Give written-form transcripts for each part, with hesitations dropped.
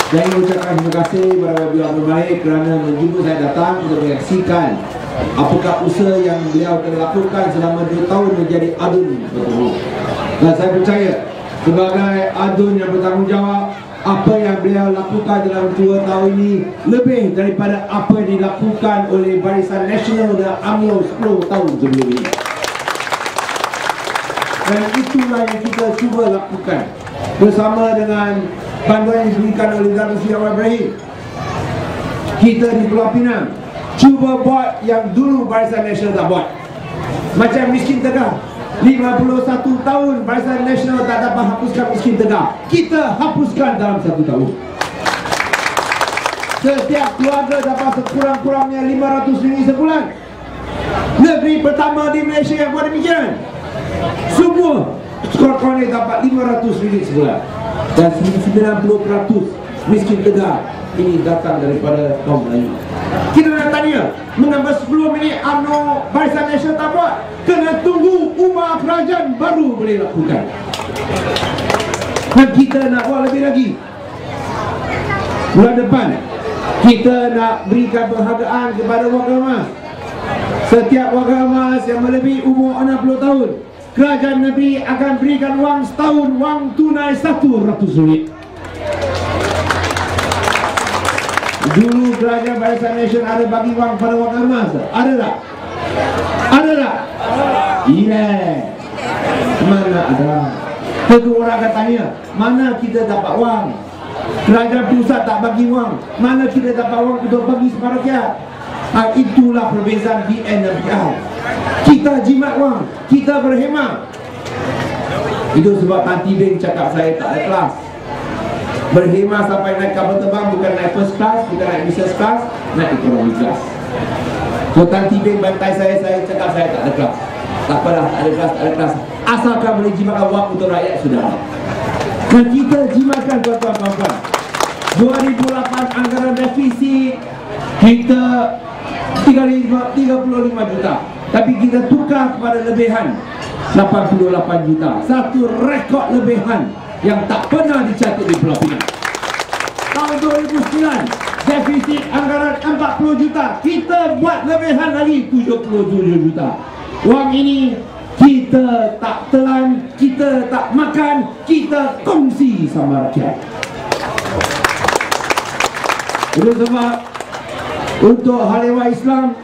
Saya ingin ucapkan terima kasih kepada Beliau Abdul Malik kerana menjemput saya datang untuk menyaksikan apakah usaha yang beliau telah lakukan selama 2 tahun menjadi adun bertemu. Dan saya percaya sebagai adun yang bertanggungjawab, apa yang beliau lakukan dalam 2 tahun ini lebih daripada apa yang dilakukan oleh Barisan Nasional dan UMNO 10 tahun sebelum ini. Dan itulah yang kita cuba lakukan bersama dengan bantuan yang diberikan oleh Datuk Seri Anwar Ibrahim. Kita di Pulau Pinang cuba buat yang dulu Barisan Nasional tak buat. Macam miskin Tegah, 51 tahun Barisan Nasional tak dapat hapuskan miskin Tegah. Kita hapuskan dalam 1 tahun. Setiap keluarga dapat sekurang-kurangnya RM500 sebulan. Negeri pertama di Malaysia yang buat demikian. Semua skor-skornya dapat RM500 sebulan. Dan 90% miskin Tegah ini datang daripada kaum Melayu. Kita nak tanya, mengapa sebelum ini UMNO Barisan Nasional tak buat? Kena tunggu umar kerajaan baru boleh lakukan. Dan kita nak buat lebih lagi. Bulan depan kita nak berikan penghargaan kepada warga emas. Setiap warga emas yang melebihi umur 60 tahun, kerajaan negeri akan berikan wang setahun, wang tunai RM100. Dulu kerajaan Barisan Nasional ada bagi wang pada warga emas. Ada tak? Ada tak? Iya. Mana ada? Tentu orang akan tanya, mana kita dapat wang? Kerajaan pusat tak bagi wang. Mana kita dapat wang untuk bagi kepada rakyat? Itulah perbezaan BN dan PI. Kita jimat wang, kita berhemah. Itu sebab Tan Tee Beng cakap saya tak ada kelas. Berhemah sampai naik kapal terbang, bukan naik first class, bukan naik business class, naik economy class. So Tan Tee Beng bantai saya cakap saya tak ada kelas. Tak apalah, tak ada kelas, tak ada kelas. Asalkan boleh jimatkan wang untuk rakyat, sudah. Dan kita jimatkan tuan-tuan. 2008 anggaran defisit kita 35 juta. Tapi kita tukar kepada lebihan 88 juta. Satu rekod lebihan yang tak pernah dicatat di Pulau Pinang. Tahun 2009 defisit anggaran 40 juta. Kita buat lebihan lagi 77 juta. Wang ini kita tak telan, kita tak makan, kita kongsi sama rakyat. Itu sebab untuk Halewa Islam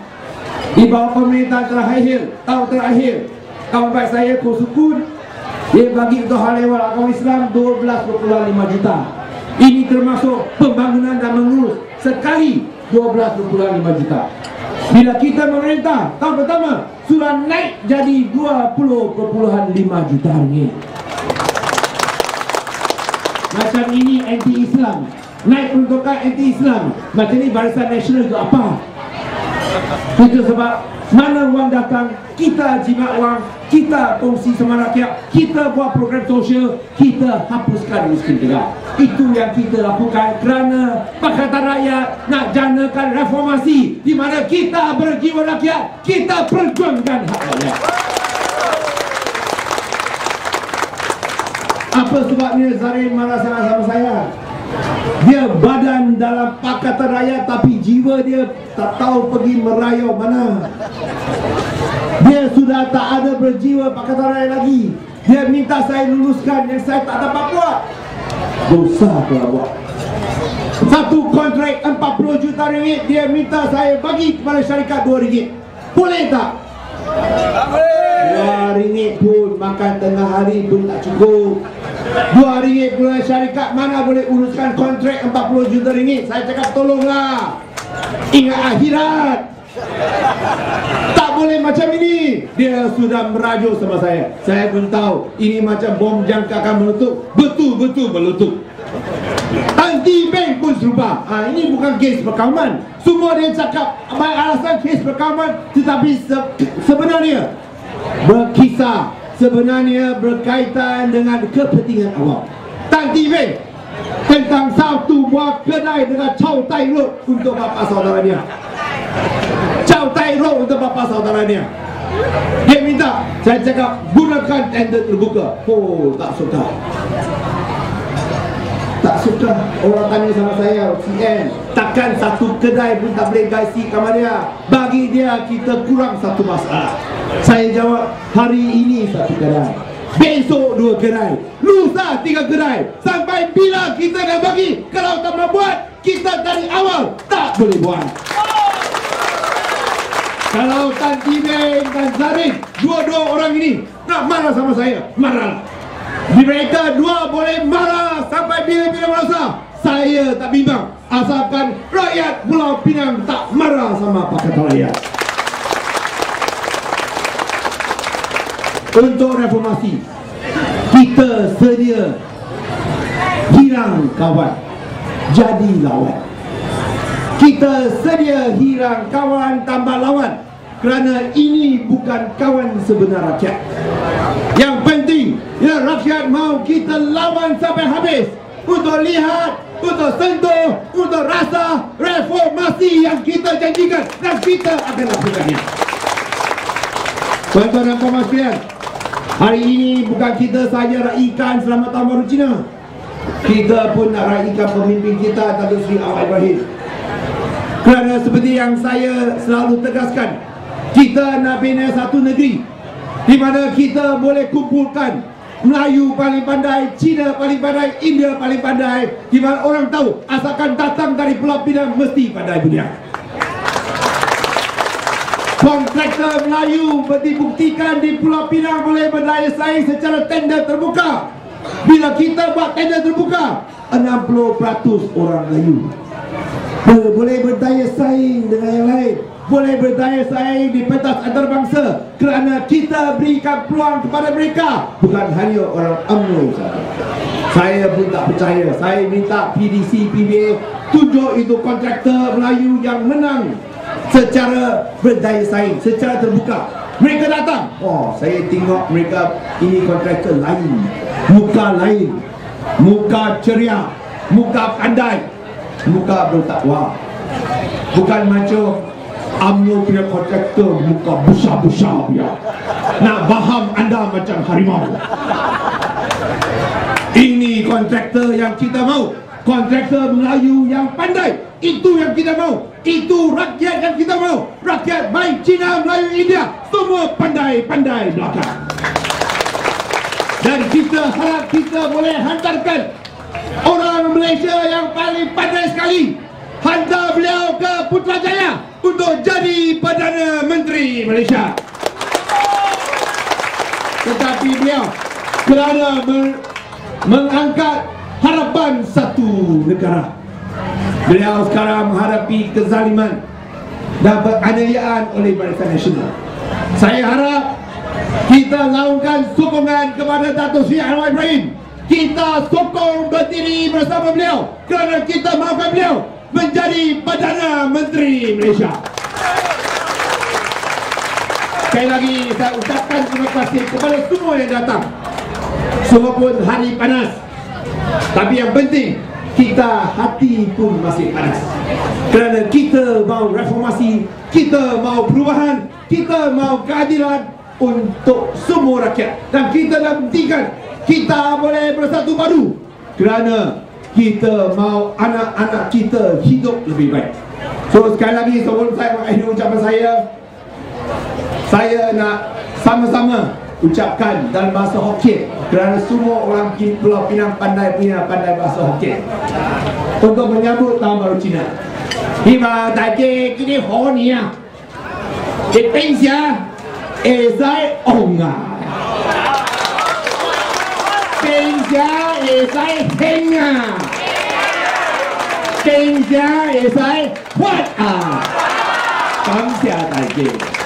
di bawah pemerintah terakhir, tahun terakhir, kawan baik saya Kosukun, dia bagi untuk Halewa agama Islam 12,5 juta. Ini termasuk pembangunan dan mengurus sekali 12,5 juta. Bila kita memerintah tahun pertama sudah naik jadi 20,5 juta ringgit. Macam ini anti-Islam, naik peruntukan anti-Islam. Macam ni Barisan Nasional itu apa? Itu sebab mana wang datang, kita jimat wang, kita kongsi sama rakyat, kita buat program sosial, kita hapuskan miskin Tegah. Itu yang kita lakukan kerana Pakatan Rakyat nak janakan reformasi di mana kita berjiwa rakyat, kita perjuangkan hak rakyat. Apa sebabnya Zarin marah sangat sama saya? Dia badan dalam Pakatan Rakyat tapi jiwa dia tak tahu pergi merayau mana. Dia sudah tak ada berjiwa Pakatan Rakyat lagi. Dia minta saya luluskan yang saya tak dapat buat. Dosa telah buat. Satu kontrak 40 juta ringgit dia minta saya bagi kepada syarikat RM2. Boleh tak? RM2 pun makan tengah hari pun tak cukup. RM2 pula syarikat mana boleh uruskan kontrak 40 juta ringgit. Saya cakap tolonglah, ingat akhirat. Tak boleh macam ini. Dia sudah merajuk sama saya. Saya pun tahu ini macam bom jangkakan meletup. Betul-betul meletup. Tan Tee Beng pun serupa. Ini bukan kes perkauman. Semua dia cakap baik alasan kes perkauman, tetapi sebenarnya berkisah, sebenarnya berkaitan dengan kepentingan awam. Tan Tee Beng tentang satu buah kedai dengan Chow Tai Road untuk bapa saudara dia. Chow Tai Road untuk bapa saudara dia. Dia minta, saya cakap gunakan tender terbuka. Oh, tak suka. Tak suka. Apakah orang tanya sama saya, CN, takkan satu kedai pun tak boleh gaisi kamar dia? Bagi dia kita kurang satu masalah. Saya jawab, hari ini satu kedai, besok 2 kedai, lusa 3 kedai. Sampai bila kita nak bagi? Kalau tak mau buat, kita dari awal tak boleh buat. Kalau Tan Timeng dan Zarin, dua-dua orang ini nak marah sama saya, marah. Mereka dua boleh marah sampai bila-bila masa, saya tak bimbang, asalkan rakyat Pulau Pinang tak marah sama Pakatan Rakyat. Untuk reformasi, kita sedia hilang kawan jadi lawan. Kita sedia hilang kawan tambah lawan, kerana ini bukan kawan sebenar rakyat. Yang penting ya rakyat mau kita lawan sampai habis, untuk lihat, untuk sentuh, untuk rasa reformasi yang kita janjikan, dan kita akan lakukannya. Tuan-tuan dan puan sekalian, hari ini bukan kita saja raikan Selamat Tahun Baru Cina, kita pun nak raikan pemimpin kita, Datuk Seri Anwar Ibrahim. Kerana seperti yang saya selalu tegaskan, kita nak bina satu negeri di mana kita boleh kumpulkan Melayu paling pandai, Cina paling pandai, India paling pandai, di mana orang tahu asalkan datang dari Pulau Pinang mesti pandai beliau. Kontraktor Melayu dibuktikan di Pulau Pinang boleh berdaya saing secara tender terbuka. Bila kita buat tender terbuka, 60% orang Melayu boleh berdaya saing dengan yang lain, boleh berdaya saing di pentas antarabangsa, kerana kita berikan peluang kepada mereka, bukan hanya orang UMNO saja. Saya pun tak percaya. Saya minta PDC, PBA tunjuk itu kontraktor Melayu yang menang secara berdaya saing, secara terbuka. Mereka datang, oh saya tengok mereka ini kontraktor lain, muka lain, muka ceria, muka pandai, muka bertakwa. Bukan macam UMNO punya kontraktor muka besar-besar dia, nak faham anda macam harimau. Ini kontraktor yang kita mau, kontraktor Melayu yang pandai. Itu yang kita mau, itu rakyat yang kita mau. Rakyat baik Cina, Melayu, India, semua pandai-pandai belakang. Dan kita harap kita boleh hantarkan orang Malaysia yang paling pandai sekali, hantar beliau ke Putrajaya untuk jadi Perdana Menteri Malaysia. Tetapi beliau kerana mengangkat harapan satu negara, beliau sekarang menghadapi kezaliman dan penganiayaan oleh Barisan Nasional. Saya harap kita lakukan sokongan kepada Datuk Seri Anwar Ibrahim. Kita sokong berdiri bersama beliau, kerana kita mahukan beliau menjadi Perdana Menteri Malaysia. Sekali lagi saya ucapkan terima kasih kepada semua yang datang. Semua pun hari panas, tapi yang penting kita hati pun masih panas, kerana kita mau reformasi, kita mau perubahan, kita mau keadilan untuk semua rakyat. Dan kita nak buktikan kita boleh bersatu padu, kerana kita mau anak-anak kita hidup lebih baik. So sekali lagi sebelum saya mengakhiri ucapan saya nak sama-sama ucapkan dalam bahasa Hokkien, kerana semua orang Pulau Pinang pandai bahasa Hokkien, untuk menyambut Tahun Baru Cina. Hiba daike kini ho ni ah, ke pensia ezai onga, pensia ezai henga, pensia ezai what ah, 感謝大家。